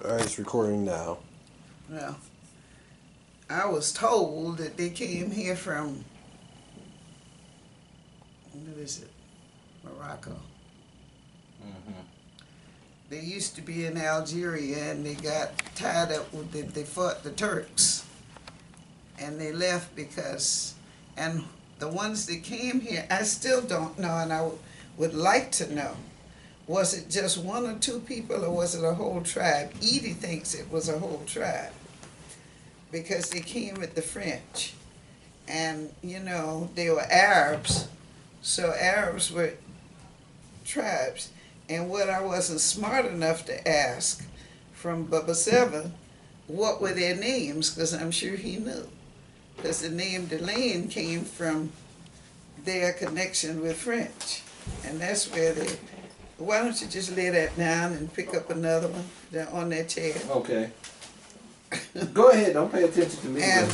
Alright, it's recording now. Well, I was told that they came here from, what is it, Morocco. Mm-hmm. They used to be in Algeria and they got tied up with they fought the Turks. And they left because, and the ones that came here, I still don't know, and I would like to know. Was it just one or two people, or was it a whole tribe? Edie thinks it was a whole tribe because they came with the French. And, you know, they were Arabs, so Arabs were tribes. And what I wasn't smart enough to ask from Bubba Seven, what were their names, because I'm sure he knew. Because the name DeLaine came from their connection with French. And that's where they, why don't you just lay that down and pick up another one on that chair? Okay. Go ahead. Don't pay attention to me. And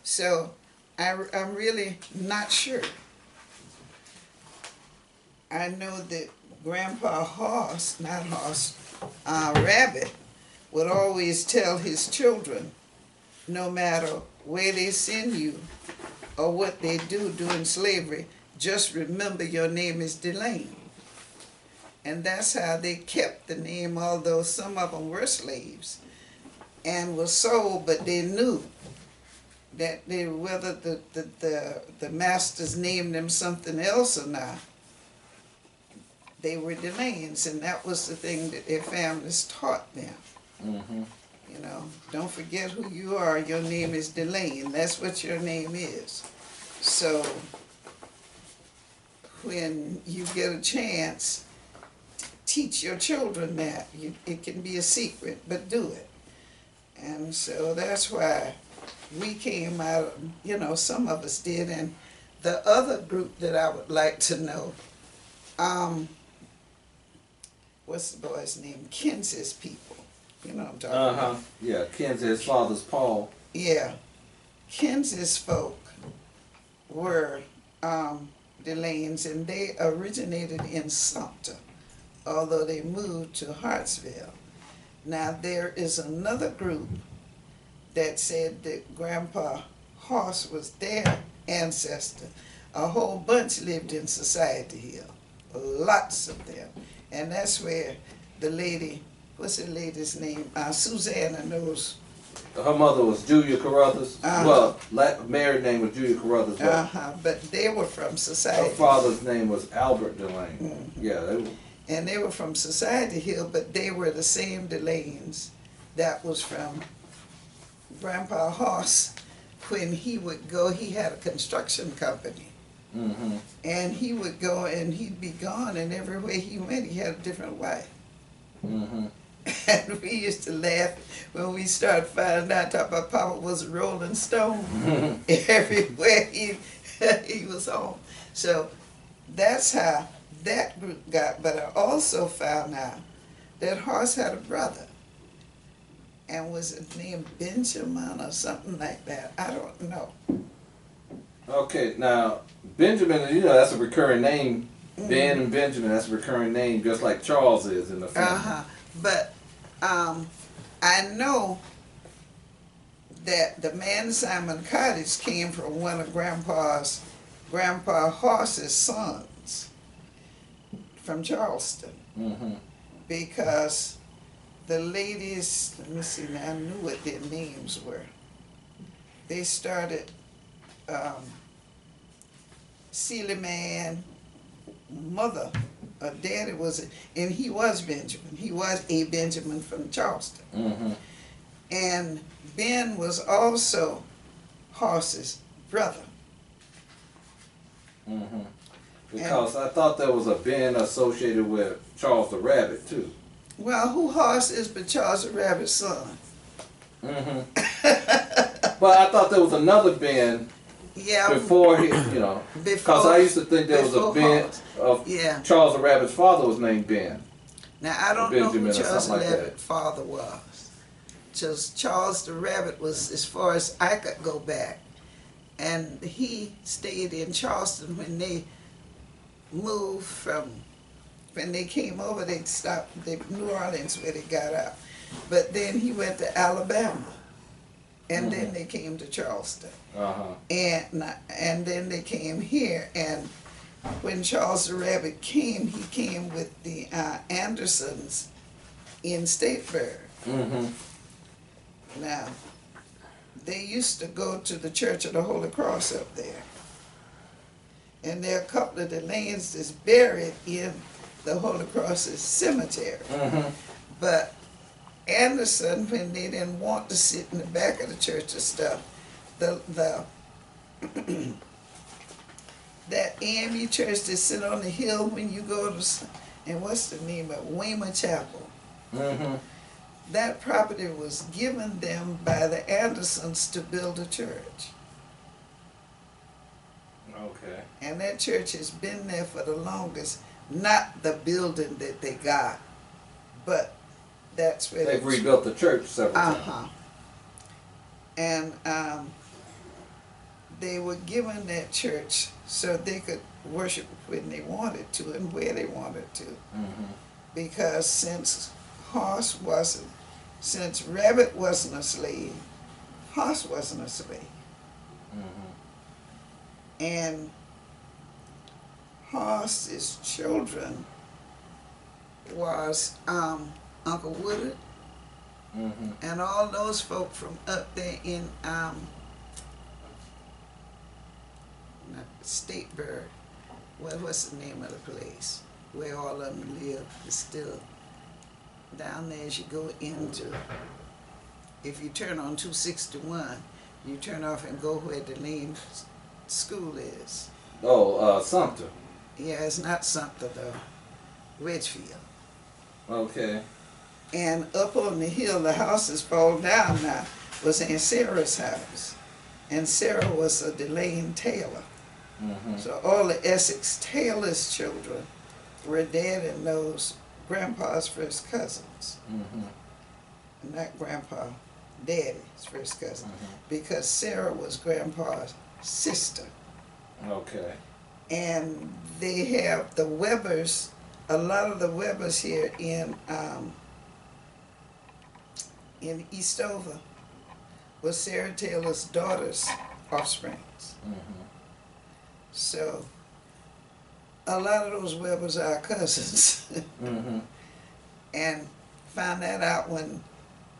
so I'm really not sure. I know that Grandpa Rabbit, would always tell his children, no matter where they send you or what they do during slavery, just remember your name is DeLaine. And that's how they kept the name, although some of them were slaves and were sold, but they knew that they, whether the masters named them something else or not, they were DeLaines, and that was the thing that their families taught them. Mm-hmm. You know, don't forget who you are. Your name is DeLaine. That's what your name is. So when you get a chance, teach your children that. It can be a secret, but do it. And so that's why we came out, you know, some of us did. And the other group that I would like to know, what's the boy's name? Kenzie's people. You know what I'm talking about? Yeah, Kenzie's father's Paul. Yeah. Kenzie's folk were DeLaines, and they originated in Sumter, although they moved to Hartsville. Now there is another group that said that Grandpa Hoss was their ancestor. A whole bunch lived in Society Hill, lots of them. And that's where the lady, what's the lady's name? Susanna knows. Her mother was Julia Carruthers. Well, married name was Julia Carruthers. But they were from Society. Her father's name was Albert DeLaine. Mm-hmm. Yeah, they were. And they were from Society Hill, but they were the same DeLaines that was from Grandpa Hoss. When he would go, he had a construction company. Mm-hmm. And he would go and he'd be gone, and everywhere he went, he had a different wife. Mm-hmm. And we used to laugh when we started finding out that my papa was a Rolling Stone. Everywhere he was home. So that's how that group got. But I also found out that Hoss had a brother. And was it named Benjamin or something like that? I don't know. Okay, now, Benjamin, you know, that's a recurring name. Mm-hmm. Ben and Benjamin, that's a recurring name, just like Charles is in the family. But I know that the man Simon Cottage came from one of Grandpa Hoss's sons from Charleston. Mm-hmm. Because the ladies, let me see now, I knew what their names were. They started Celie Man, mother, daddy was, and he was Benjamin. He was a Benjamin from Charleston. Mm-hmm. And Ben was also Hoss's brother. Mm-hmm. Because I thought there was a Ben associated with Charles the Rabbit, too. Well, who Hoss is but Charles the Rabbit's son? Mm-hmm. But I thought there was another Ben. Yeah. Before he, you know, because I used to think there was a Ben of Charles the Rabbit's father was named Ben. Now I don't know who Charles the Rabbit's father was. Just Charles the Rabbit was, as far as I could go back, and he stayed in Charleston when they moved from when they came over, they stopped New Orleans where they got out. But then he went to Alabama, and then they came to Charleston. And then they came here, and when Charles the Rabbit came, he came with the Andersons in Statesboro. Now, they used to go to the Church of the Holy Cross up there. And there are a couple of DeLaines that's buried in the Holy Cross's cemetery. But Anderson, when they didn't want to sit in the back of the church and stuff, that AME church that sit on the hill when you go to, and what's the name of it? Weymouth Chapel. That property was given them by the Andersons to build a church. Okay. And that church has been there for the longest. Not the building that they got, but that's where they've rebuilt the church several times. And they were given that church so they could worship when they wanted to and where they wanted to. Because since Rabbit wasn't a slave, Hoss wasn't a slave. And Hoss's children was Uncle Woodard and all those folk from up there in Statesboro. What's the name of the place where all of them live? It's still down there as you go into, if you turn on 261, you turn off and go where DeLaine School is. Oh, Sumter. Yeah, it's not Sumter though. Ridgefield. Okay. And up on the hill, the houses fall down now, was Aunt Sarah's house. And Sarah was a DeLaine Taylor. So all the Essex Taylor's children were dead and those Grandpa's first cousins. Not Grandpa, Daddy's first cousin. Because Sarah was Grandpa's sister. Okay. And they have the Webbers, a lot of the Webbers here in Eastover was Sarah Taylor's daughter's offsprings. So a lot of those Webbers are cousins. And found that out when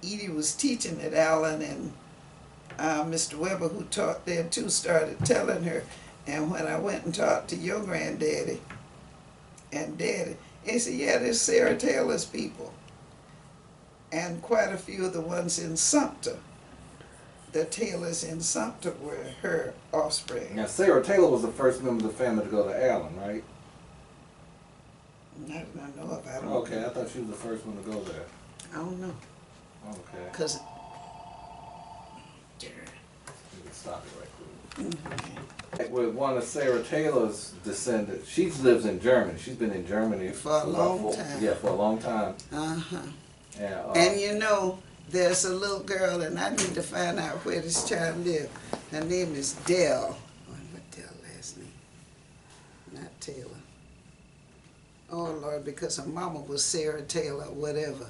Edie was teaching at Allen, and Mr. Weber, who taught there too, started telling her. And when I went and talked to your granddaddy and daddy, he said, yeah, there's Sarah Taylor's people. And quite a few of the ones in Sumter, the Taylors in Sumter were her offspring. Now, Sarah Taylor was the first member of the family to go to Allen, right? I don't know if I don't Okay, know. I thought she was the first one to go there. I don't know. Okay. Because You can stop it right quick. With one of Sarah Taylor's descendants, she lives in Germany. She's been in Germany for a long time. Yeah, for a long time. And you know, there's a little girl, and I need to find out where this child lives. Her name is Dell. What Dell last name? Not Taylor. Oh Lord, because her mama was Sarah Taylor, whatever.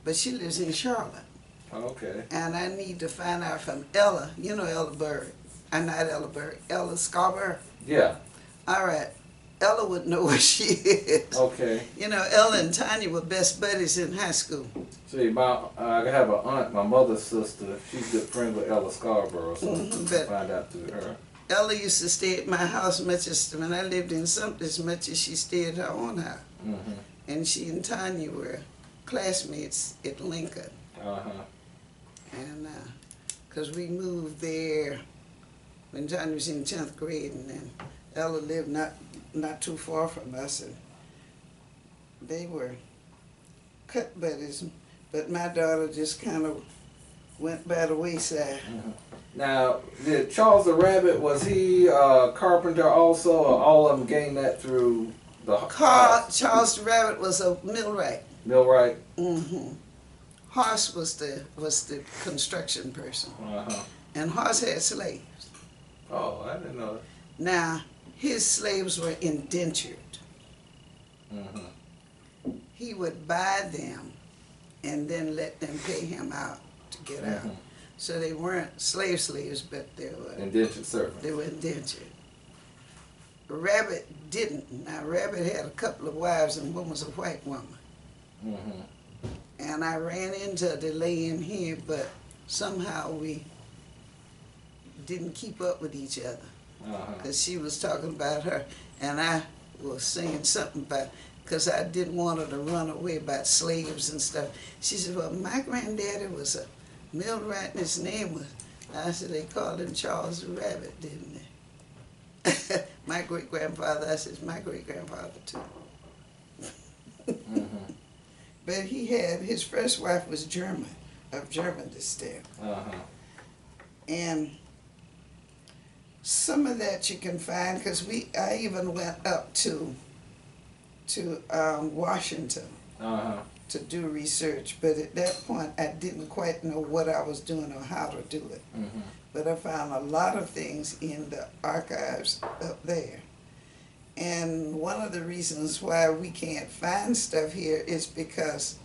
But she lives in Charlotte. Okay. And I need to find out from Ella. You know Ella Bird. Not Ella Bird. Ella Scarborough. Yeah. All right. Ella would know where she is. Okay. You know, Ella and Tanya were best buddies in high school. See, I have an aunt, my mother's sister. She's good friends with Ella Scarborough, so find out through her. Ella used to stay at my house much as when I lived in Sumter, as much as she stayed at her own house. And she and Tanya were classmates at Lincoln. And because we moved there when Tanya was in 10th grade, and then Ella lived not too far from us, and they were cut buddies. But my daughter just kind of went by the wayside. Now, did Charles the Rabbit, was he a carpenter also, or all of them gained that through the Charles the Rabbit was a millwright. Millwright? Hoss was the construction person. And Hoss had slaves. Oh, I didn't know that. Now, his slaves were indentured. he would buy them and then let them pay him out to get out. So they weren't slaves, but they were indentured servants. They were indentured. Rabbit didn't. Now Rabbit had a couple of wives, and one was a white woman. And I ran into DeLaine here, but somehow we didn't keep up with each other. Because she was talking about her, and I was saying something about, because I didn't want her to run away about slaves and stuff. She said, well, my granddaddy was a millwright, and his name was, I said, they called him Charles the Rabbit, didn't they? My great-grandfather, I said, my great-grandfather too. But he had, his first wife was German, of German descent. And some of that you can find, because I even went up to Washington to do research, but at that point I didn't quite know what I was doing or how to do it. But I found a lot of things in the archives up there. And one of the reasons why we can't find stuff here is because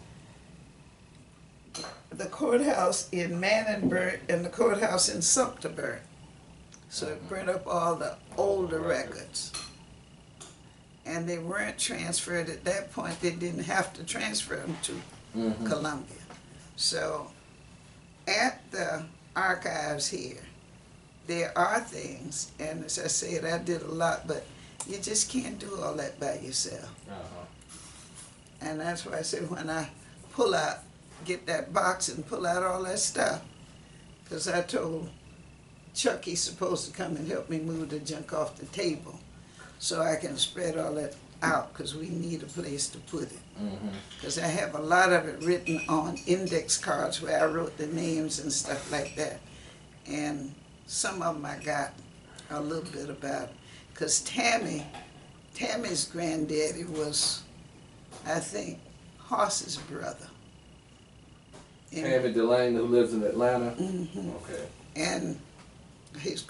the courthouse in Manning burnt and the courthouse in Sumter burnt. So it burnt up all the older records. And they weren't transferred at that point. They didn't have to transfer them to Columbia. So at the archives here, there are things, and as I said, I did a lot, but you just can't do all that by yourself. And that's why I said when I pull out, get that box and pull out all that stuff, because I told Chuck he's supposed to come and help me move the junk off the table so I can spread all that out, because we need a place to put it. Because I have a lot of it written on index cards where I wrote the names and stuff like that. And some of them I got a little bit about. Because Tammy's granddaddy was, I think, Hoss's brother. Tammy DeLaine, who lives in Atlanta? Okay. And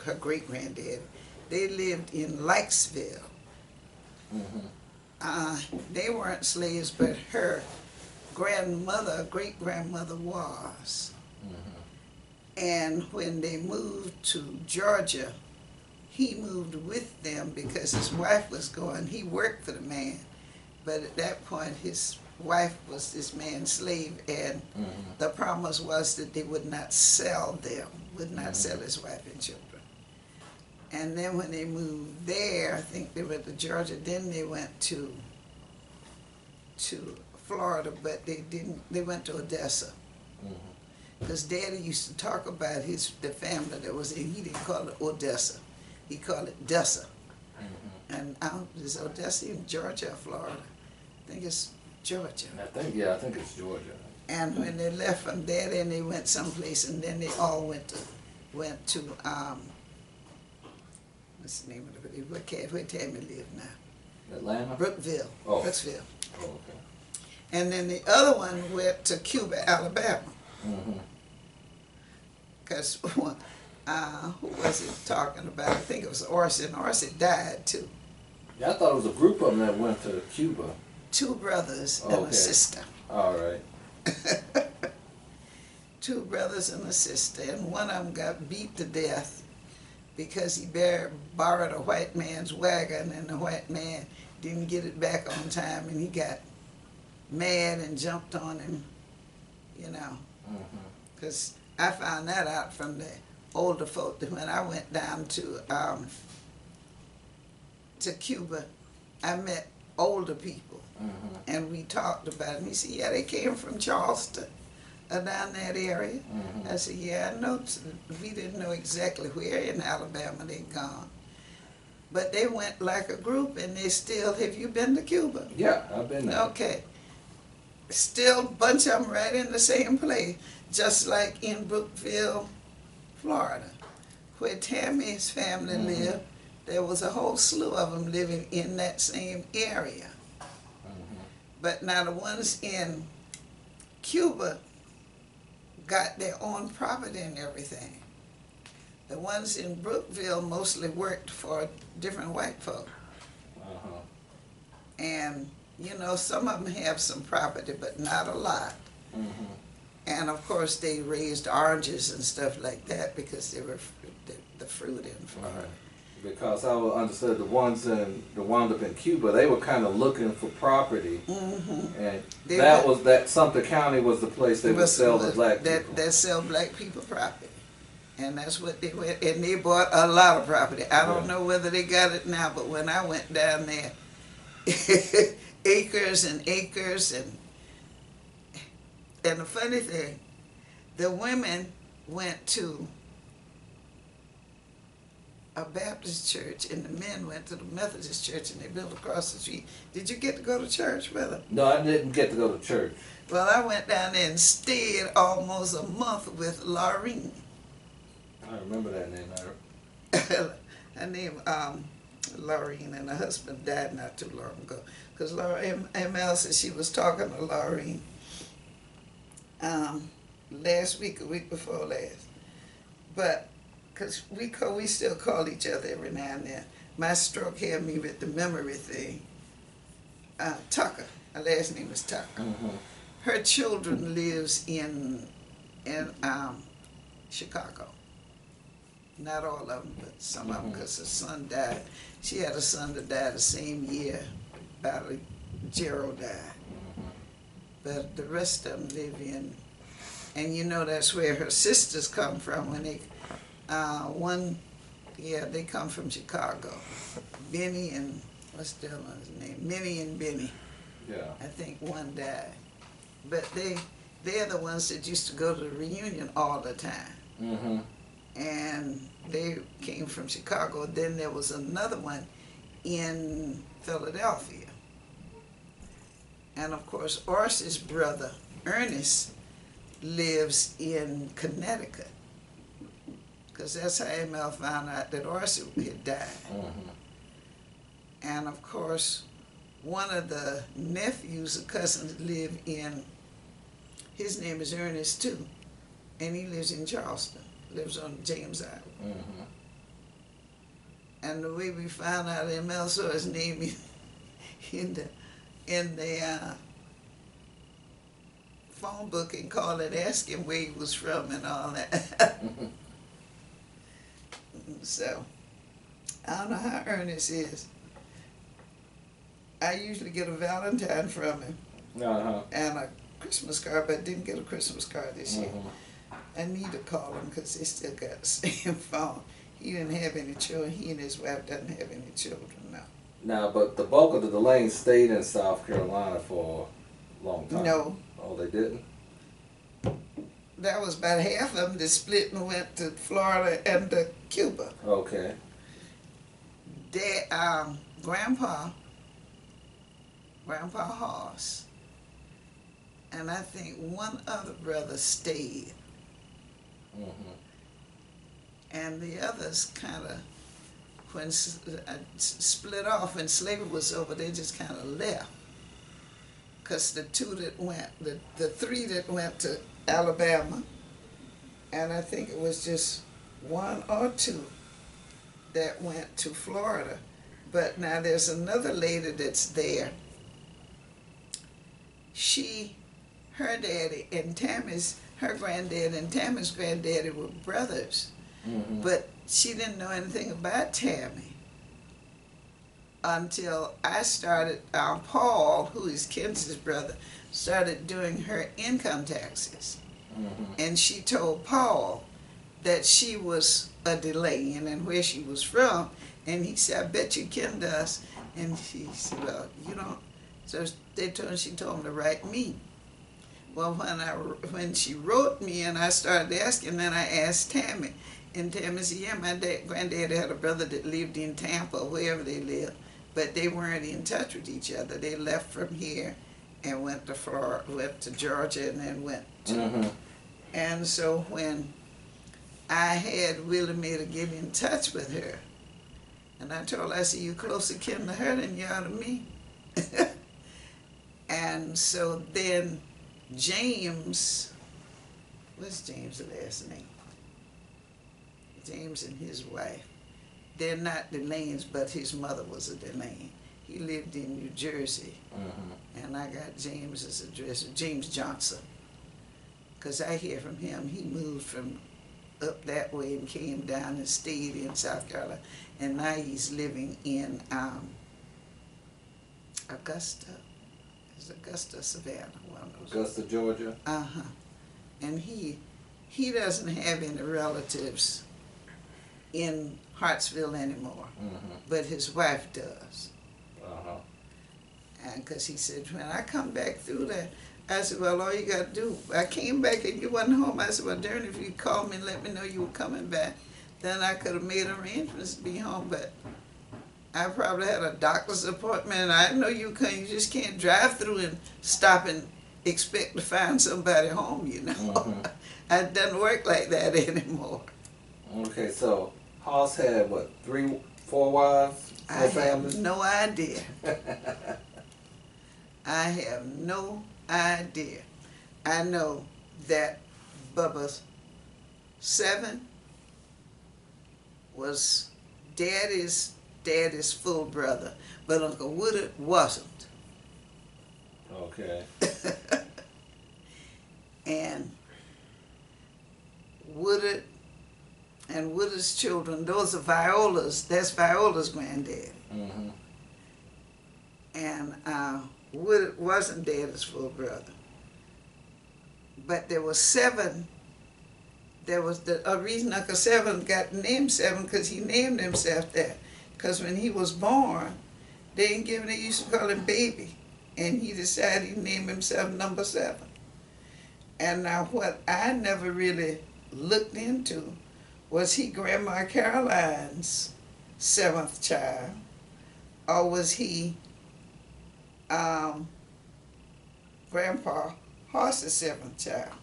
her great-granddaddy, they lived in Likesville. They weren't slaves, but her grandmother, great-grandmother was. And when they moved to Georgia, he moved with them because his wife was going. He worked for the man, but at that point his wife was this man's slave, and the promise was that they would not sell them, would not sell his wife and children. And then when they moved there, I think they went to Georgia, then they went to Florida, but they didn't, they went to Odessa. Because Daddy used to talk about the family that was in, he didn't call it Odessa, he called it Dessa. And is Odessa in Georgia or Florida? I think it's Georgia. I think it's Georgia. And when they left from there, then they went someplace, and then they all went to what's the name of the village? Where Tammy live now? Atlanta? Brookville. Oh. Brooksville. Oh, okay. And then the other one went to Cuba, Alabama. Because who was it talking about? I think it was Orson. Orson died too. Yeah, I thought it was a group of them that went to Cuba. 2 brothers and a sister. All right. 2 brothers and a sister, and one of them got beat to death because he borrowed a white man's wagon, and the white man didn't get it back on time, and he got mad and jumped on him, you know. Because I found that out from the older folk that when I went down to Cuba, I met older people, and we talked about it. And he said, yeah, they came from Charleston, down that area. I said, yeah, I know. We didn't know exactly where in Alabama they'd gone. But they went like a group, and they still, have you been to Cuba? Yeah, I've been there. Okay. Still a bunch of them right in the same place, just like in Brookville, Florida, where Tammy's family lived. There was a whole slew of them living in that same area. But now the ones in Cuba got their own property and everything. The ones in Brookville mostly worked for different white folk. And You know, some of them have some property, but not a lot. Mm-hmm. And of course, they raised oranges and stuff like that because they were the fruit in. Right. Because I understood the ones the wound up in Cuba, they were kind of looking for property, Mm-hmm. and They that were- was that Sumter County was the place they would sell the black people. that sell black people property. And that's what they went, and they bought a lot of property. I don't Yeah. know whether they got it now, but when I went down there, acres and acres, and the funny thing, the women went to a Baptist church and the men went to the Methodist church, and they built across the street. Did you get to go to church with them? No, I didn't get to go to church. Well, I went down there and stayed almost a month with Laureen. I remember that name. Her name, Laureen, and her husband died not too long ago. Because ML said she was talking to Laureen last week, a week before last. But, because we still call each other every now and then. My stroke had me with the memory thing. Tucker, her last name is Tucker. Mm-hmm. Her children lives in Chicago. Not all of them, but some of them, because her son died. She had a son that died the same year, about Gerald died. But the rest of them live in, and you know that's where her sisters come from. When they, they come from Chicago. Benny and, what's the other one's name? Minnie and Benny. Yeah. I think one died. But they're the ones that used to go to the reunion all the time. Mm-hmm. And they came from Chicago. Then there was another one in Philadelphia. And of course, Orse's brother, Ernest, lives in Connecticut. Because that's how ML found out that Orse had died. Mm-hmm. And of course, one of the nephews or cousins live in, his name is Ernest too. And he lives in Charleston. Lives on James Island. Mm-hmm. And the way we found out ML saw his name in the phone book and called and asked him where he was from and all that. So, I don't know how Ernest is. I usually get a Valentine from him Uh-huh. and a Christmas card, but didn't get a Christmas card this year. Mm-hmm. I need to call him because they still got the same phone. He didn't have any children. He and his wife doesn't have any children now. Now, but the bulk of the DeLaine stayed in South Carolina for a long time. No, Oh, they didn't? that was about half of them that split and went to Florida and to Cuba. Okay. Their Grandpa Hoss, and I think one other brother stayed. Mm-hmm. And the others kind of, when split off when slavery was over, they just kind of left. Because the three that went to Alabama, and I think it was just one or two that went to Florida. But now there's another lady that's there. Her daddy and her granddad and Tammy's granddaddy were brothers. Mm-hmm. But she didn't know anything about Tammy until I started, Paul, who is Kenzie's brother, started doing her income taxes. Mm-hmm. And she told Paul that she was a DeLaine and where she was from. And he said, I bet you Ken does. And she said, well, you don't. So she told him to write me. Well, when she wrote me and I started asking, then I asked Tammy. And Tammy said, yeah, my granddaddy had a brother that lived in Tampa, wherever they lived, but they weren't in touch with each other. They left from here and went to Florida, went to Georgia, and then went to. Mm-hmm. And so when I had Willie Mae to get in touch with her, and I told her, I said, you closer kin to her than you are to me. And so then James, what's James' last name? James and his wife. They're not DeLaines, but his mother was a DeLaine. He lived in New Jersey, Mm-hmm. and I got James's address, James Johnson, because I hear from him. He moved from up that way and came down and stayed in South Carolina, and now he's living in Augusta. Is Augusta, Savannah, one of those. Augusta, Georgia. Uh-huh. And he doesn't have any relatives in Hartsville anymore, Mm-hmm. but his wife does. Uh-huh. And because he said, when I come back through there, I said, well, all you got to do, I came back and you wasn't home. I said, well, Darren, if you called me and let me know you were coming back, then I could have made arrangements to be home. But I probably had a doctor's appointment, and I know you couldn't, you just can't drive through and stop and expect to find somebody home, you know. Mm-hmm. It doesn't work like that anymore. Okay, so Hoss had what, 3, 4 wives, 4 I families? have no idea. I have no idea. I know that Bubba's 7 was Daddy's full brother, but Uncle Woodard wasn't. Okay. And Woodard and Woodard's children, those are Viola's, that's Viola's granddaddy. Mm-hmm. And Woodard wasn't Daddy's full brother. But there was 7. There was a reason Uncle 7 got named 7, because he named himself that. Because when he was born, they used to call him baby. And he decided he'd name himself number 7. And now what I never really looked into was he Grandma Caroline's 7th child, or was he Grandpa Hoss's 7th child?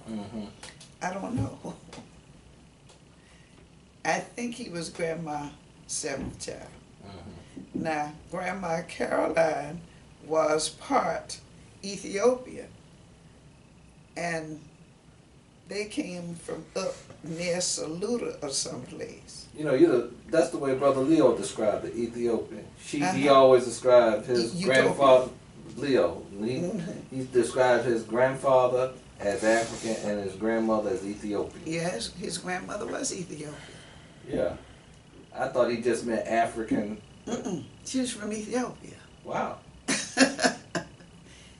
Mm-hmm. I don't know. I think he was Grandma's 7th child. Mm-hmm. Now, Grandma Caroline was part Ethiopian, and they came from up near Saluda or someplace. You know, that's the way Brother Leo described the Ethiopian. He Uh-huh. always described his Utopia. grandfather, Leo. Mhm. He described his grandfather as African and his grandmother as Ethiopian. Yes, his grandmother was Ethiopian. Yeah. I thought he just meant African. She was from Ethiopia. Wow.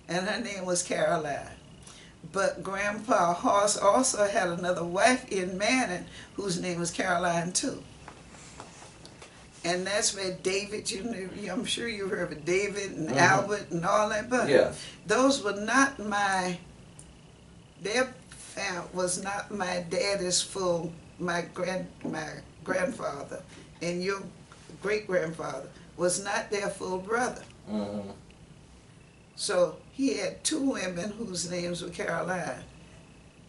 And her name was Caroline. But Grandpa Hoss also had another wife in Manning whose name was Caroline too. And that's where David, I'm sure you heard of David and Albert and all that, but Yes. those were not was not my daddy's my grandfather and your great-grandfather was not their full brother. Mm-hmm. So he had 2 women whose names were Caroline.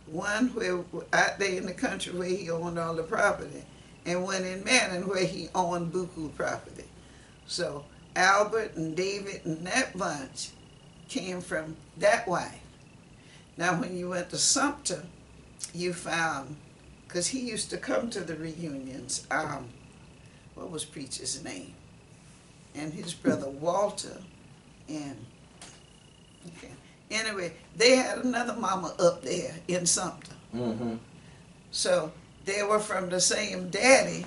One where out there in the country where he owned all the property, and one in Manning where he owned buku property. So Albert and David and that bunch came from that wife. Now when you went to Sumter, you found, because he used to come to the reunions, what was Preacher's name? And his brother Walter, and okay. Anyway, they had another mama up there in Sumter. Mm-hmm. So they were from the same daddy,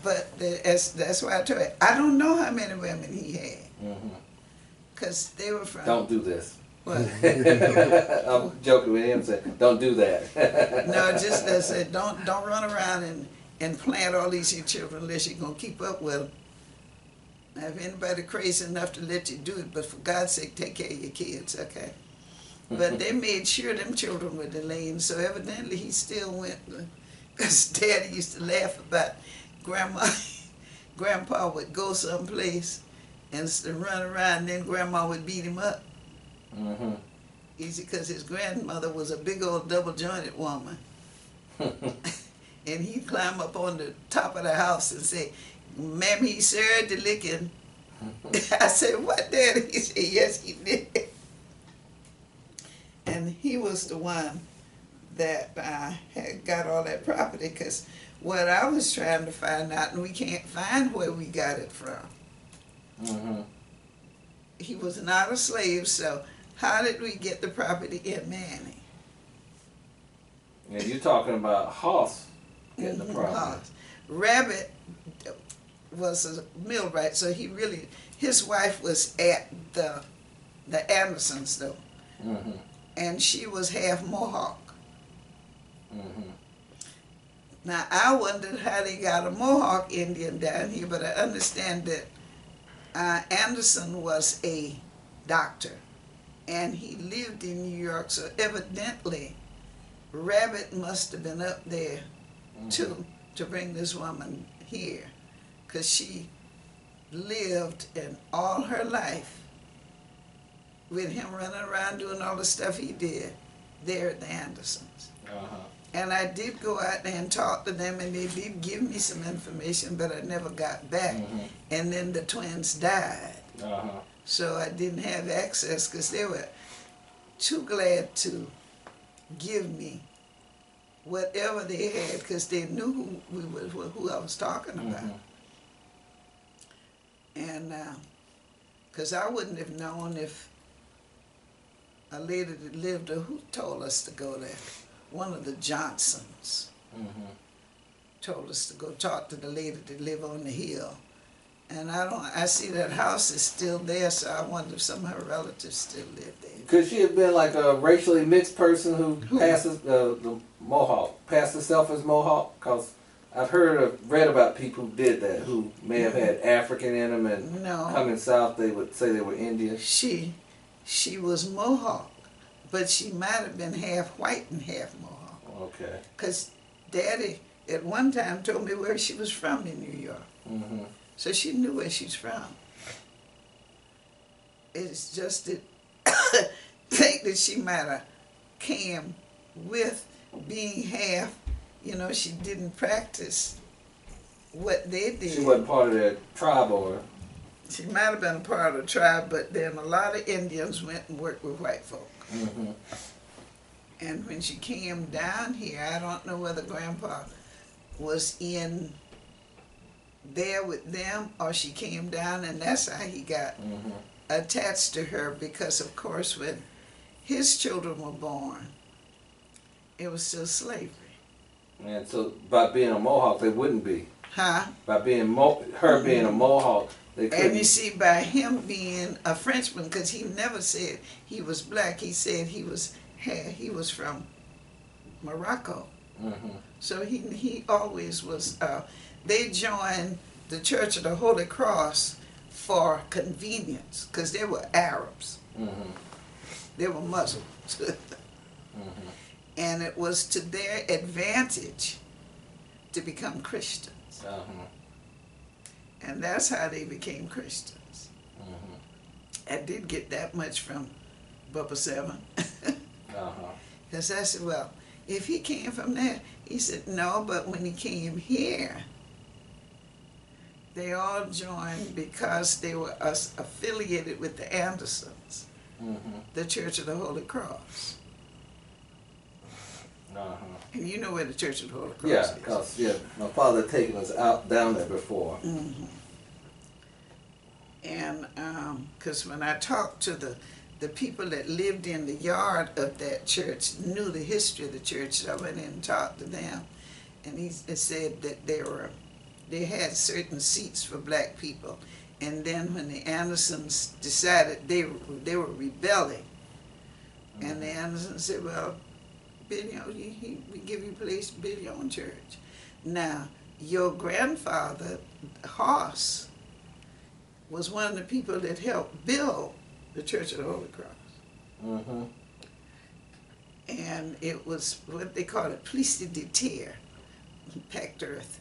but that's why I told you. I don't know how many women he had, because they were from... Don't do this. What? I'm joking with him, saying, don't do that. No, just that said, don't run around and plant all these your children unless you're going to keep up with them. Now, if anybody crazy enough to let you do it, but for God's sake, take care of your kids, okay? But they made sure them children were DeLaine, so evidently he still went, because Daddy used to laugh about Grandpa would go someplace and run around, and then Grandma would beat him up. Mm-hmm. Easy, because his grandmother was a big old double-jointed woman. And he'd climb up on the top of the house and say, "Mammy, he served the licking." I said, "What, Daddy?" He said, "Yes, he did." And he was the one that had got all that property, because what I was trying to find out, and we can't find where we got it from. Mm-hmm. he was not a slave, so how did we get the property in Manning? And you're talking about Hoss getting the property. Hoss. Rabbit was a millwright, so he really, his wife was at the Andersons though, and she was half Mohawk. Now I wondered how they got a Mohawk Indian down here, but I understand that Anderson was a doctor, and he lived in New York, so evidently Rabbit must have been up there too to bring this woman here, because she lived in all her life with him running around doing all the stuff he did there at the Andersons. And I did go out there and talk to them, and they did give me some information, but I never got back. And then the twins died. So I didn't have access, because they were too glad to give me whatever they had, because they knew who I was talking about. And because I wouldn't have known if a lady that lived there, who told us to go there? One of the Johnsons told us to go talk to the lady that lived on the hill. And I see that house is still there, so I wonder if some of her relatives still live there. Could she have been like a racially mixed person who passes the Mohawk, passed herself as Mohawk? Because I've read about people who did that, who may have had African in them, and coming south they would say they were Indian. She was Mohawk, but she might have been half white and half Mohawk. Okay. Because Daddy at one time told me where she was from in New York. So she knew where she's from. It's just that I think that she might have came with being half, you know, she didn't practice what they did. She wasn't part of their tribe, or? She might have been a part of the tribe, but then a lot of Indians went and worked with white folk. And when she came down here, I don't know whether Grandpa was in there with them, or she came down, and that's how he got attached to her, because of course when his children were born, it was still slavery. And so by being a Mohawk, they wouldn't be. By being her being a Mohawk, they couldn't. And you see, by him being a Frenchman, because he never said he was black, he said he was from Morocco. So he always was. They joined the Church of the Holy Cross for convenience, because they were Arabs. They were Muslims. And it was to their advantage to become Christians. And that's how they became Christians. I did get that much from Bubba Seven. Because I said, well, if he came from there, he said, no, but when he came here, they all joined because they were affiliated with the Andersons, the Church of the Holy Cross. And you know where the Church of the Holy Cross is. Yeah, because my father had taken us down there before. And because when I talked to the people that lived in the yard of that church, knew the history of the church, so I went in and talked to them, and he said that they had certain seats for black people, and then when the Andersons decided they were rebelling, and the Andersons said, well, build we give you a place to build your own church. Now, your grandfather, Hoss, was one of the people that helped build the Church of the Holy Cross. And it was what they call it, plice de terre, packed earth.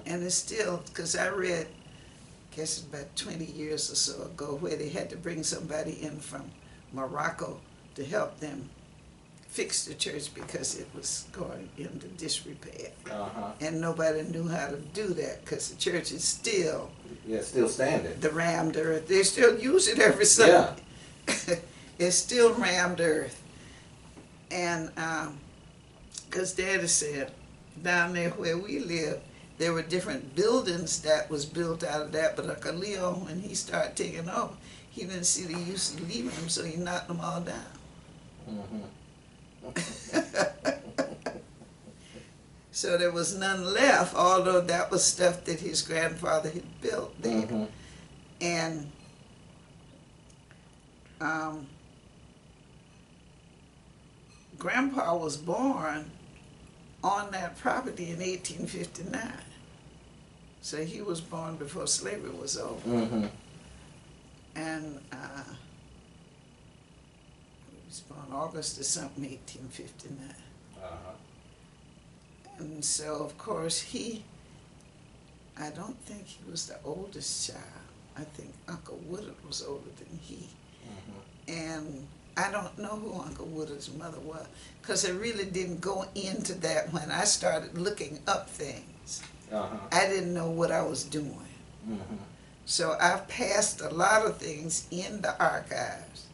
And it's still, because I read, I guess about 20 years or so ago, where they had to bring somebody in from Morocco to help them fix the church because it was going into disrepair. And nobody knew how to do that, because the church is still still standing. The rammed earth. They still use it every Sunday. It's still rammed earth. And because Daddy said down there where we live, there were different buildings that was built out of that, but like Leo, when he started taking over, he didn't see the use of leaving them, so he knocked them all down. So there was none left, although that was stuff that his grandfather had built there. And Grandpa was born on that property in 1859. So he was born before slavery was over. And he was born August or something, 1859. And so, of course, I don't think he was the oldest child. I think Uncle Woodard was older than he. And I don't know who Uncle Woodard's mother was, because I really didn't go into that when I started looking up things. I didn't know what I was doing. So I've passed a lot of things in the archives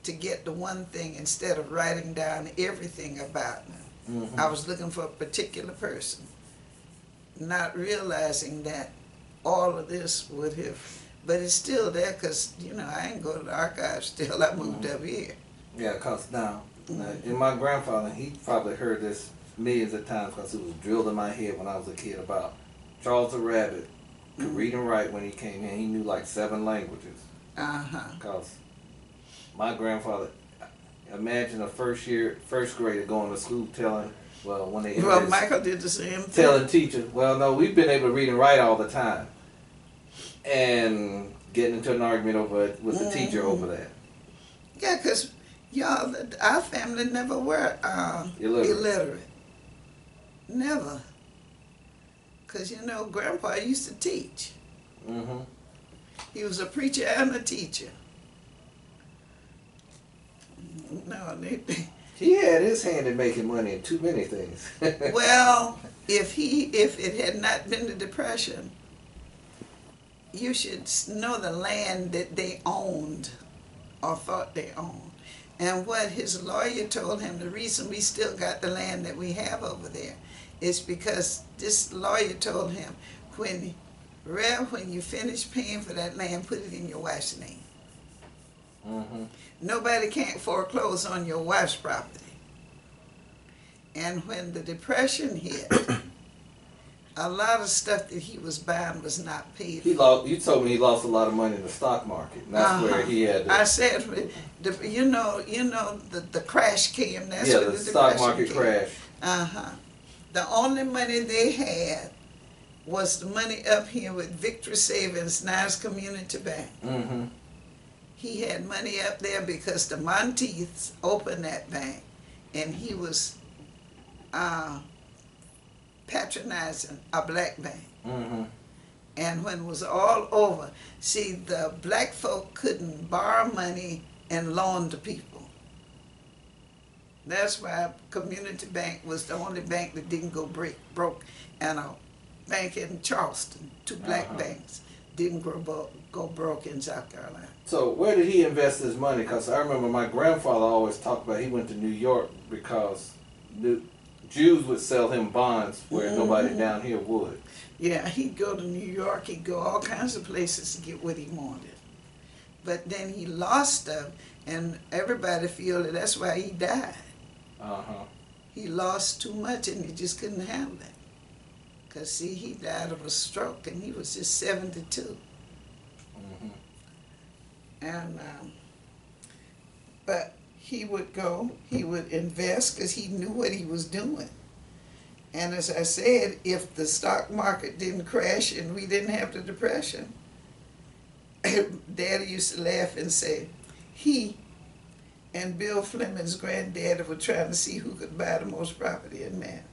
to get the one thing instead of writing down everything about them. I was looking for a particular person, not realizing that all of this would have, but it's still there because, you know, I ain't go to the archives till I moved up here. Yeah, because now, and my grandfather, he probably heard this millions of times because it was drilled in my head when I was a kid about Charles the Rabbit could read and write when he came in. He knew like 7 languages. Because my grandfather, imagine a first grader going to school telling, well, when they Michael did the same thing. Telling teachers, well, no, we've been able to read and write all the time. And getting into an argument with the teacher over that. Yeah, because y'all, our family never were illiterate. Never. Because, you know, Grandpa used to teach. He was a preacher and a teacher. No, he had his hand in making money in too many things. Well, if it had not been the Depression, you should know the land that they owned or thought they owned. And what his lawyer told him, the reason we still got the land that we have over there is because this lawyer told him, when you finish paying for that land, put it in your wife's name. Nobody can't foreclose on your wife's property. And when the Depression hit, a lot of stuff that he was buying was not paid for. You told me he lost a lot of money in the stock market. And that's where he had. I said, you know, the crash came. That's yeah, where the stock market crash. The only money they had was the money up here with Victory Savings, Nice Community Bank. He had money up there because the Monteiths opened that bank, and he was patronizing a black bank. And when it was all over, see, the black folk couldn't borrow money and loan to people. That's why Community Bank was the only bank that didn't go broke, and a bank in Charleston, 2 black banks, didn't go broke in South Carolina. So where did he invest his money? Because I remember my grandfather always talked about he went to New York because the Jews would sell him bonds where nobody down here would. Yeah, he'd go to New York, he'd go all kinds of places to get what he wanted. But then he lost them, and everybody feel that that's why he died. He lost too much and he just couldn't handle it. Because, see, he died of a stroke and he was just 72. And, but he would invest because he knew what he was doing. And as I said, if the stock market didn't crash and we didn't have the Depression, Daddy used to laugh and say, he and Bill Fleming's granddaddy were trying to see who could buy the most property in man.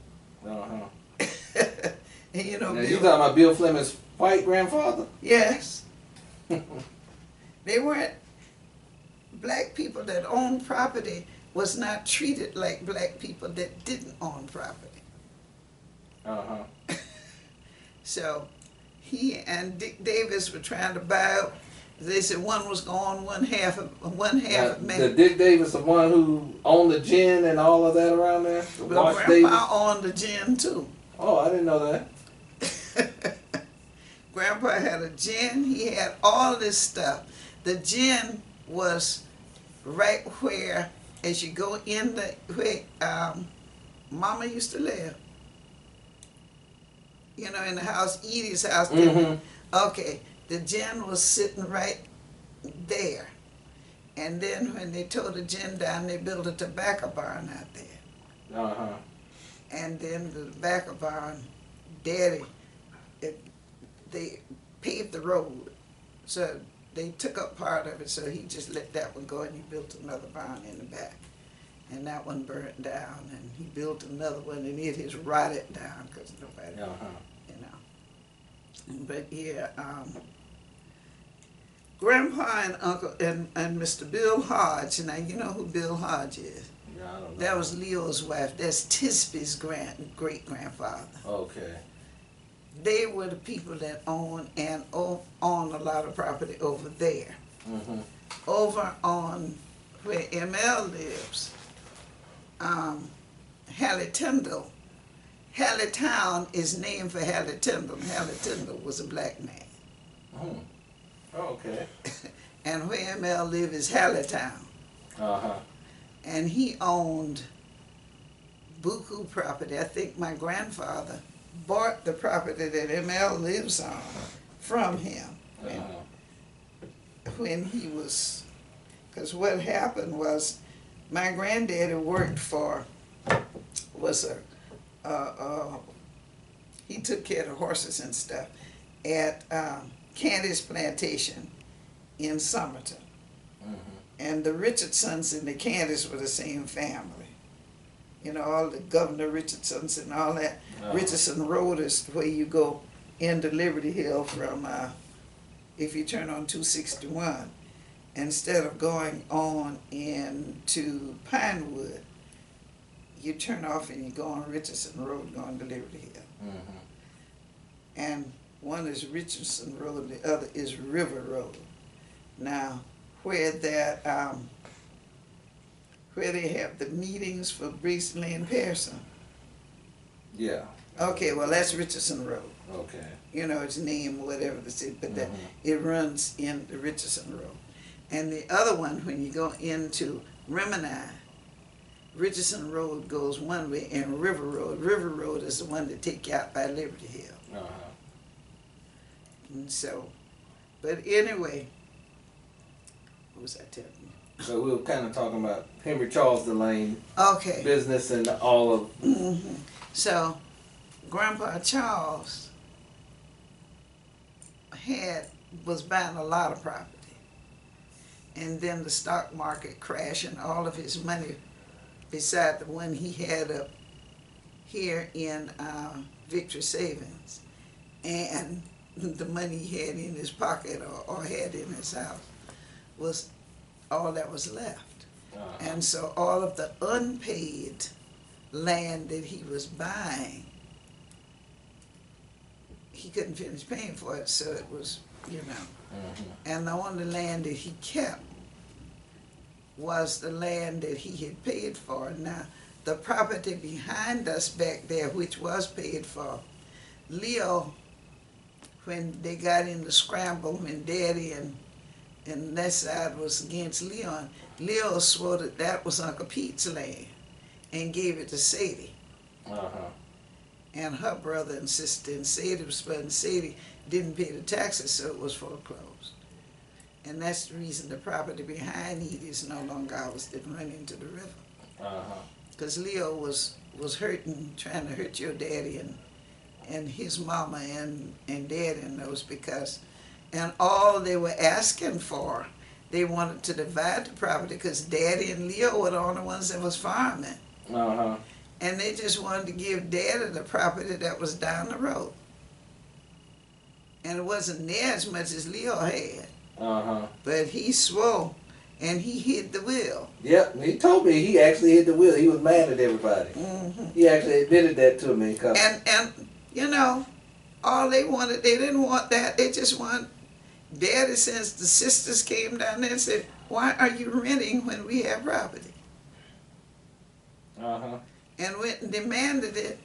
And you know, now, you talking about Bill Fleming's white grandfather? Yes. They weren't, black people that owned property was not treated like black people that didn't own property. So he and Dick Davis were trying to buy up. They said one was gone, one half of man. The Dick Davis, the one who owned the gin and all of that around there? Well, Grandpa owned the gin too. Oh, I didn't know that. Grandpa had a gin, he had all this stuff. The gin was right where, as you go in the, where Mama used to live. You know, in the house, Edie's house. Mm-hmm. Okay, the gin was sitting right there. And then when they tore the gin down, they built a tobacco barn out there. Uh-huh. And then the tobacco barn, Daddy, they paved the road. So they took up part of it, so he just let that one go, and he built another barn in the back. And that one burnt down, and he built another one, and it has rotted down because nobody, you know. But yeah, Grandpa and Uncle and Mr. Bill Hodge. Now you know who Bill Hodge is. Yeah, I don't know. That was Leo's wife. That's Tisby's great grandfather. Okay. They were the people that own a lot of property over there. Mm-hmm. Over on where ML lives, Hallie Tyndall. Hallie Town is named for Hallie Tyndall. Hallie Tyndall was a black man. Mm. Oh, okay. And where ML live is Hallie Town. Uh-huh. And he owned buku property. I think my grandfather bought the property that ML lives on from him when he was, because what happened was my granddaddy worked for, he took care of the horses and stuff at Candy's Plantation in Somerton. Mm-hmm. And the Richardsons and the Candys were the same family. You know, all the Governor Richardsons and all that. Richardson Road is where you go into Liberty Hill from, if you turn on 261, instead of going on into Pinewood, you turn off and you go on Richardson Road going to Liberty Hill. Mm-hmm. And one is Richardson Road, the other is River Road. Now, where that, where they have the meetings for Breesley and Pearson. Yeah. Okay, well that's Richardson Road. Okay. You know, its name, whatever the city, but that it runs in the Richardson Road. And the other one, when you go into Remini, Richardson Road goes one way, and River Road is the one that take you out by Liberty Hill. Uh-huh. And so, but anyway, what was I telling you? So we were kind of talking about Henry Charles DeLaine Okay. business and all of. Mm-hmm. So, Grandpa Charles was buying a lot of property, and then the stock market crashed, and all of his money, beside the one he had up here in Victory Savings, and the money he had in his pocket or had in his house, was all that was left. And so all of the unpaid land that he was buying, he couldn't finish paying for it, so it was, you know. And the only land that he kept was the land that he had paid for. Now, the property behind us back there, which was paid for, Leo, when they got in the scramble, when Daddy and that side was against Leon, Leo swore that that was Uncle Pete's land and gave it to Sadie. And her brother and sister, and Sadie was splitting. Sadie didn't pay the taxes, so it was foreclosed. And that's the reason the property behind Edie's no longer ours, didn't run into the river. Because Leo was hurting, trying to hurt your daddy and his mama and daddy and those, because, and all they were asking for, they wanted to divide the property because Daddy and Leo were the only ones that was farming. And they just wanted to give Daddy the property that was down the road. And it wasn't near as much as Leo had. But he swore, and he hid the will. Yep, he told me he actually hid the will. He was mad at everybody. He actually admitted that to me. And you know, all they wanted, they didn't want that. They just want Daddy, since the sisters came down there and said, why are you renting when we have property? And went and demanded it,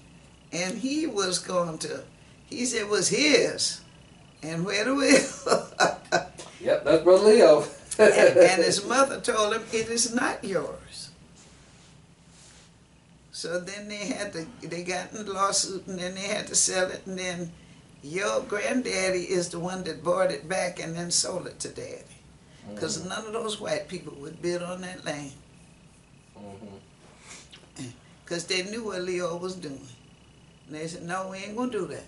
and he was going to, he said it was his. And where the will? Yep, that's Brother Leo. And his mother told him, it is not yours. So then they got in a lawsuit, and then they had to sell it, and then your granddaddy is the one that bought it back and then sold it to daddy. Because none of those white people would bid on that land. Because they knew what Leo was doing. And they said, no, we ain't going to do that.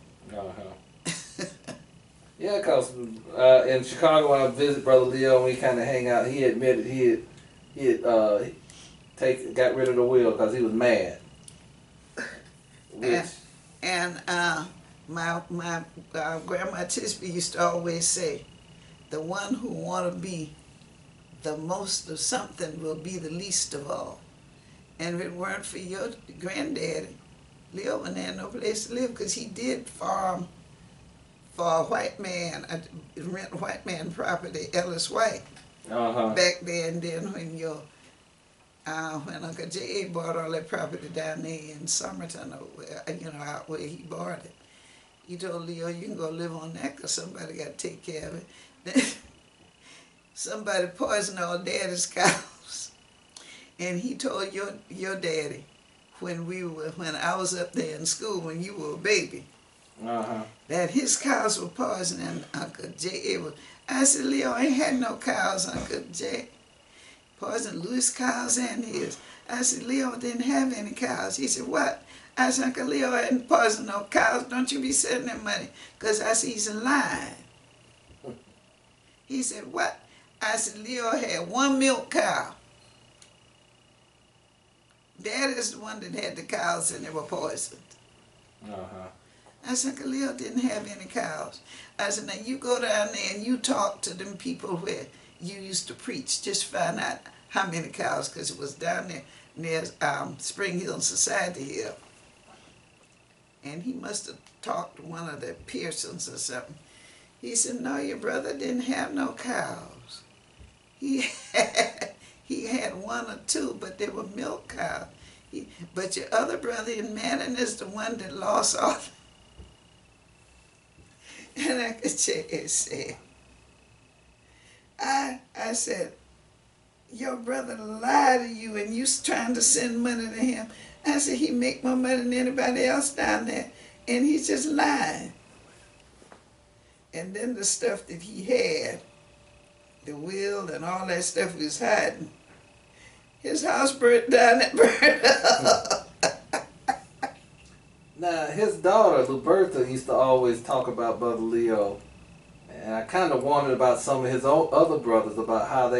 Yeah, because in Chicago, when I visit Brother Leo and we kind of hang out, he admitted he had got rid of the will because he was mad. And my grandma Tisby used to always say, the one who want to be the most of something will be the least of all. And if it weren't for your granddaddy, Leo wouldn't have no place to live, because he did farm for a white man, rent white man property, Ellis White, back then when when Uncle J.A. bought all that property down there in Somerton, out where he bought it. He told Leo, you can go live on that because somebody got to take care of it. Then somebody poisoned all daddy's cows. And he told your daddy, when I was up there in school, when you were a baby, that his cows were poisoned, and Uncle J.A. was. I said, Leo, I ain't had no cows, Uncle J. Poisoned Louis' cows and his. I said, Leo didn't have any cows. He said, what? I said, Uncle Leo hadn't poisoned no cows. Don't you be sending him money. Because I said, he's lying. He said, what? I said, Leo had one milk cow. Dad is the one that had the cows and they were poisoned. I said, Uncle Leo didn't have any cows. I said, now you go down there and you talk to them people where you used to preach. Just find out how many cows, because it was down there near Spring Hill Society here. And he must have talked to one of the Pearsons or something. He said, no, your brother didn't have no cows. He had one or two, but they were milk cows. But your other brother in Madden is the one that lost all. And I could say, I said, your brother lied to you and you trying to send money to him. I said, he make more money than anybody else down there, and he's just lying. And then the stuff that he had, the will and all that stuff he was hiding, his house burnt down and burned up. Now, his daughter, Luberta, used to always talk about Brother Leo. And I kind of wondered about some of his other brothers, about how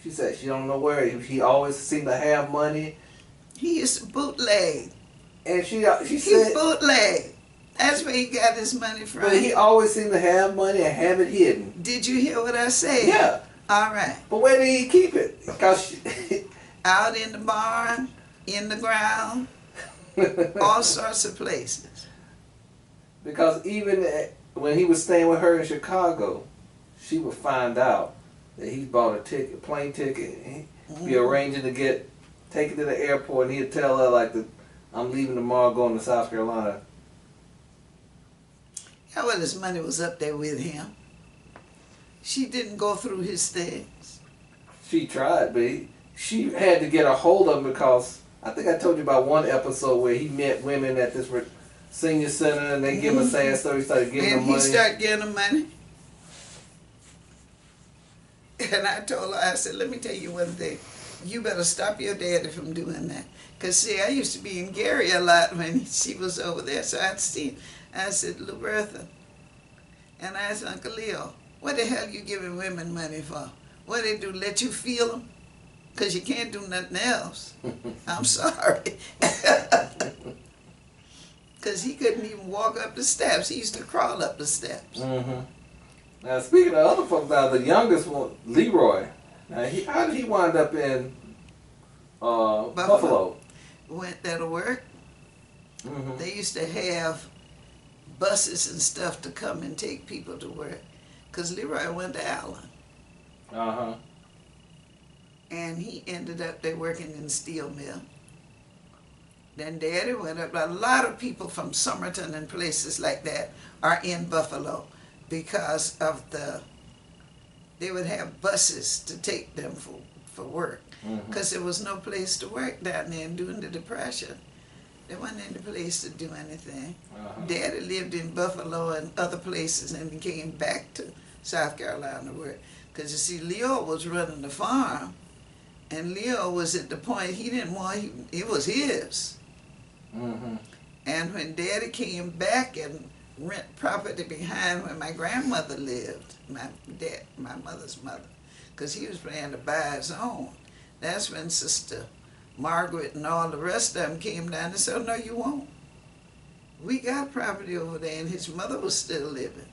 she said she don't know where he always seemed to have money. He used to bootleg. And she He said, bootleg. That's where he got his money from. but he always seemed to have money and have it hidden. Did you hear what I said? Yeah. All right. But where did he keep it? Because out in the barn, in the ground, all sorts of places. Because even when he was staying with her in Chicago, she would find out that he bought a plane ticket. He'd be arranging to take it to the airport, and he'd tell her I'm leaving tomorrow, going to South Carolina. Yeah, well, his money was up there with him. She didn't go through his things. She tried, but she had to get a hold of him, because I think I told you about one episode where he met women at this senior center, and they give him a sad story. He started giving them money. And he started giving them money. And I told her, I said, let me tell you one thing. You better stop your daddy from doing that. Because, see, I used to be in Gary a lot when she was over there. So I'd see, I said, Luberta. And I said, Uncle Leo, what the hell you giving women money for? What they do, let you feel them? Because you can't do nothing else. I'm sorry. Because he couldn't even walk up the steps. He used to crawl up the steps. Now, speaking of other folks, now the youngest one, Leroy. Now, how did he wind up in Buffalo? Went there to work. They used to have buses and stuff to come and take people to work. Because Leroy went to Allen. And he ended up there working in the steel mill. Then Daddy went up. A lot of people from Somerton and places like that are in Buffalo because of the they would have buses to take them for work. Because there was no place to work down there during the Depression. There wasn't any place to do anything. Daddy lived in Buffalo and other places and he came back to South Carolina to work. Because you see, Leo was running the farm, and Leo was at the point he didn't want, it was his. And when Daddy came back and rent property behind where my grandmother lived, my mother's mother, because he was planning to buy his own. That's when Sister Margaret and all the rest of them came down and said, "No, you won't. We got property over there," and his mother was still living.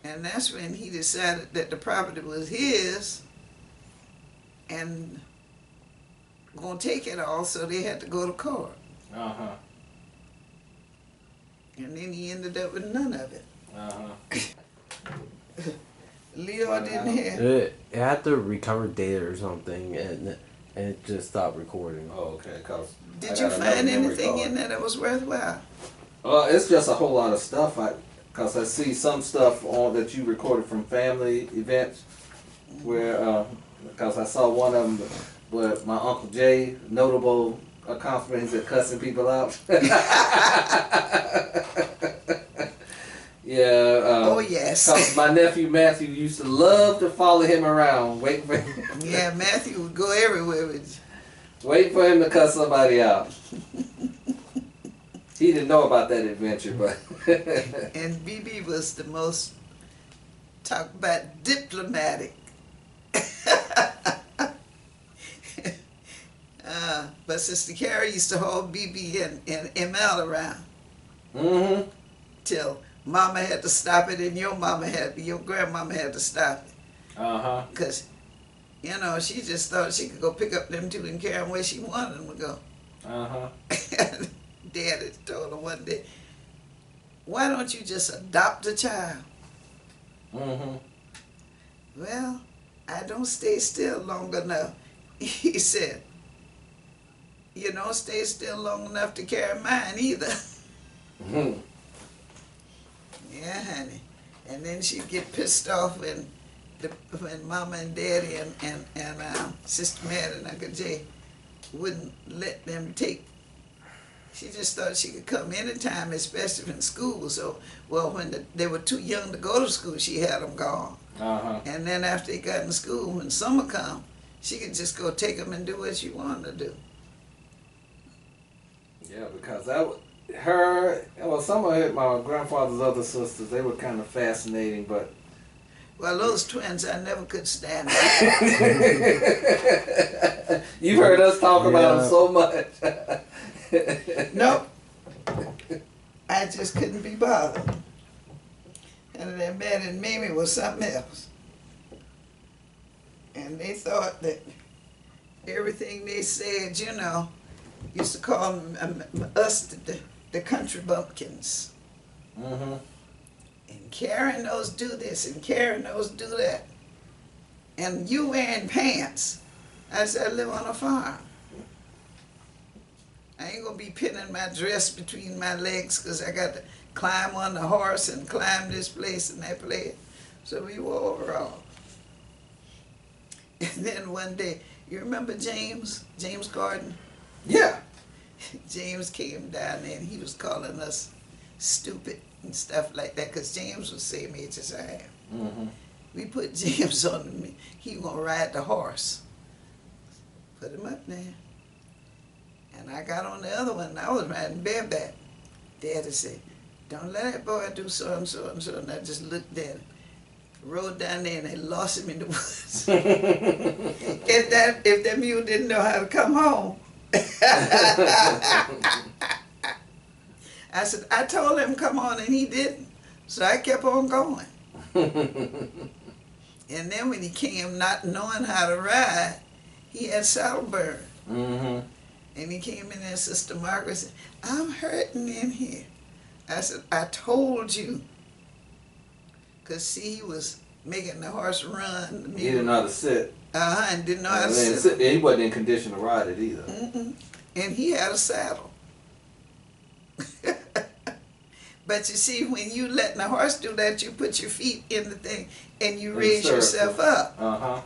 And that's when he decided that the property was his and gonna take it all, so they had to go to court. And then he ended up with none of it. Leo didn't have. It had to recover data or something, and it just stopped recording. Oh, okay. Cause did you find anything in there that was worthwhile? It's just a whole lot of stuff. Cause I see some stuff on that you recorded from family events, where cause I saw one of them with my Uncle Jay, notable accomplishments at cussing people out. Yeah. Oh yes. Cause my nephew Matthew used to love to follow him around, waiting for him. Yeah, Matthew would go everywhere with you. Waiting for him to cuss somebody out. He didn't know about that adventure, but. And BB was the most, talk about diplomatic. But Sister Carrie used to hold BB and ML around. Till Mama had to stop it, and your grandmama had to stop it. Because, you know, she just thought she could go pick up them two and carry them where she wanted them to go. Daddy told her one day, "Why don't you just adopt a child?" Well, I don't stay still long enough. He said, "You don't stay still long enough to carry mine either." Yeah, honey. And then she'd get pissed off when Mama and Daddy and Sister Mad and Uncle Jay wouldn't let them take. She just thought she could come anytime, especially in school. So, well, when they were too young to go to school, she had them gone. And then after they got in school, when summer come, she could just go take them and do what she wanted to do. Yeah, because some of my grandfather's other sisters, they were kind of fascinating, but. Well, those twins, I never could stand them. You've heard us talk about them so much. Nope. I just couldn't be bothered. And then Matt and Mimi was something else. And they thought that everything they said, you know, used to call us the country bumpkins. And Karen knows do this and Karen knows do that. And you wearing pants. I said, I live on a farm. I ain't gonna be pinning my dress between my legs because I got to climb on the horse and climb this place and that place. So we wore overalls. And then one day, you remember James Gordon? Yeah. James came down there and he was calling us stupid and stuff like that because James was the same age as I am. We put James on me. He was gonna ride the horse. Put him up there. And I got on the other one and I was riding bareback. Daddy said, "Don't let that boy do so and so and so." And I just looked at him. Rode down there and they lost him in the woods. If that mule didn't know how to come home. I said, I told him come on and he didn't. So I kept on going. And then when he came not knowing how to ride, he had saddle burn. And he came in there, Sister Margaret said, "I'm hurting in here." I said, "I told you." Because see, he was making the horse run. He didn't know how to sit. And didn't know how to sit. He wasn't in condition to ride it either. And he had a saddle. But you see, when you letting the horse do that, you put your feet in the thing and you And raise yourself up. Uh-huh.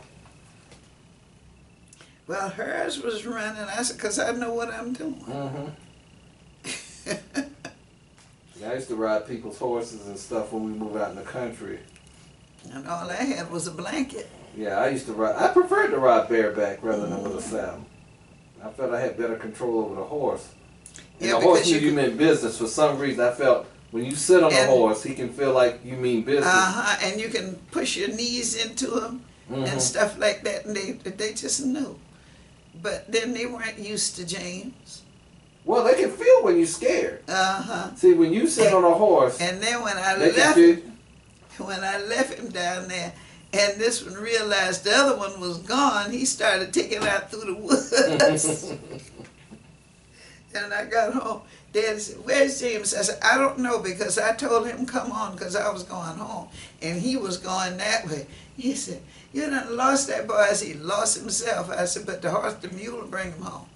Well, hers was running. I said, because I know what I'm doing. Mm-hmm. I used to ride people's horses and stuff when we moved out in the country. And all I had was a blanket. Yeah, I used to ride. I preferred to ride bareback rather than with a saddle. I felt I had better control over the horse. And Yeah, the horse because knew you meant business. For some reason, I felt when you sit on a horse, he can feel like you mean business. And you can push your knees into him and stuff like that, and they just knew. But then they weren't used to James. Well, they can feel when you're scared. See, when you sit on a horse, and then when I left him down there, and this one realized the other one was gone, he started taking out through the woods. And I got home. Daddy said, "Where's James?" I said, "I don't know, because I told him come on because I was going home. And he was going that way." He said, "You done lost that boy." I said, "He lost himself." I said, "But the horse, the mule will bring him home."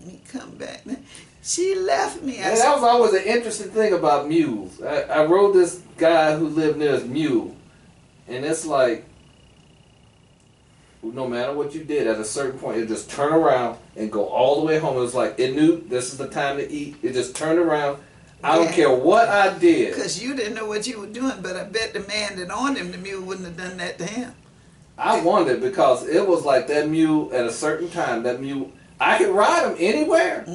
He come back. She left me. Yeah, that was always an interesting thing about mules. I rode this guy who lived near his mule. And it's like, no matter what you did, at a certain point, it just turn around and go all the way home. It was like, it knew this is the time to eat. It just turned around. I don't care what I did. Because you didn't know what you were doing, but I bet the man that owned him, the mule, wouldn't have done that to him. I wondered, because it was like that mule at a certain time, that mule, I could ride him anywhere.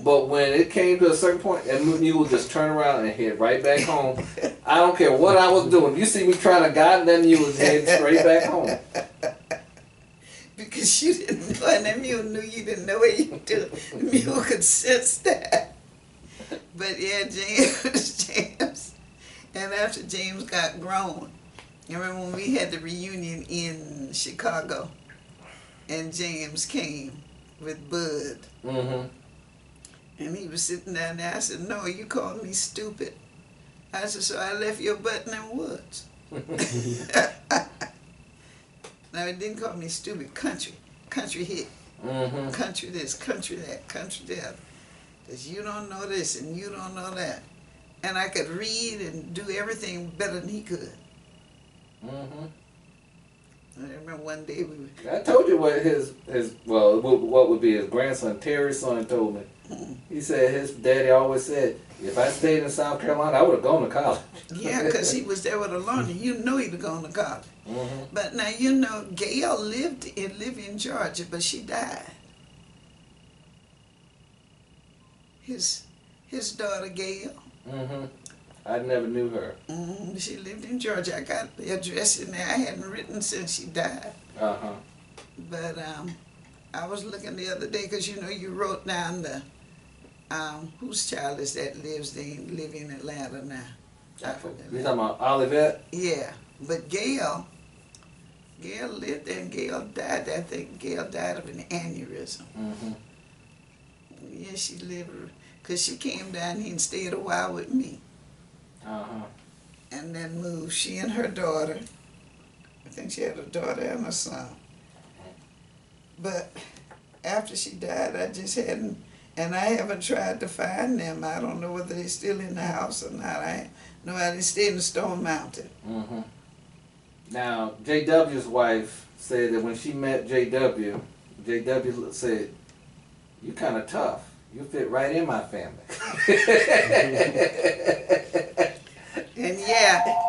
But when it came to a certain point, that mule would just turn around and head right back home. I don't care what I was doing. You see me trying to guide, that mule was heading straight back home. Because you didn't know, and that mule knew you didn't know what you were doing. The mule could sense that. But yeah, James. And after James got grown, I remember when we had the reunion in Chicago, and James came with Bud. And he was sitting down there. I said, "No, you called me stupid." I said, "So I left your butt in them woods." Now, he didn't call me stupid. Country hit. Country this, country that, country that. Because you don't know this and you don't know that. And I could read and do everything better than he could. I remember one day I told you what what would be his grandson, Terry's son, told me. He said his daddy always said, if I stayed in South Carolina, I would have gone to college. Yeah, because he was there with a learner. You know he'd have gone to college. But now, you know, Gail lived in Georgia, but she died. His daughter, Gail. I never knew her. She lived in Georgia. I got the address in there. I hadn't written since she died. But I was looking the other day, because you know you wrote down the whose child is that live in Atlanta now? I forgot. You talking about Olivette? Yeah, but Gail lived there, and Gail died. I think Gail died of an aneurysm. Yeah, she lived, because she came down here and stayed a while with me. And then moved. She and her daughter. I think she had a daughter and a son. But after she died, I just hadn't, and I haven't tried to find them. I don't know whether they're still in the house or not. I know they stayed in Stone Mountain. Now, J.W.'s wife said that when she met J.W., J.W. said, "You kind of tough. You fit right in my family." And yeah,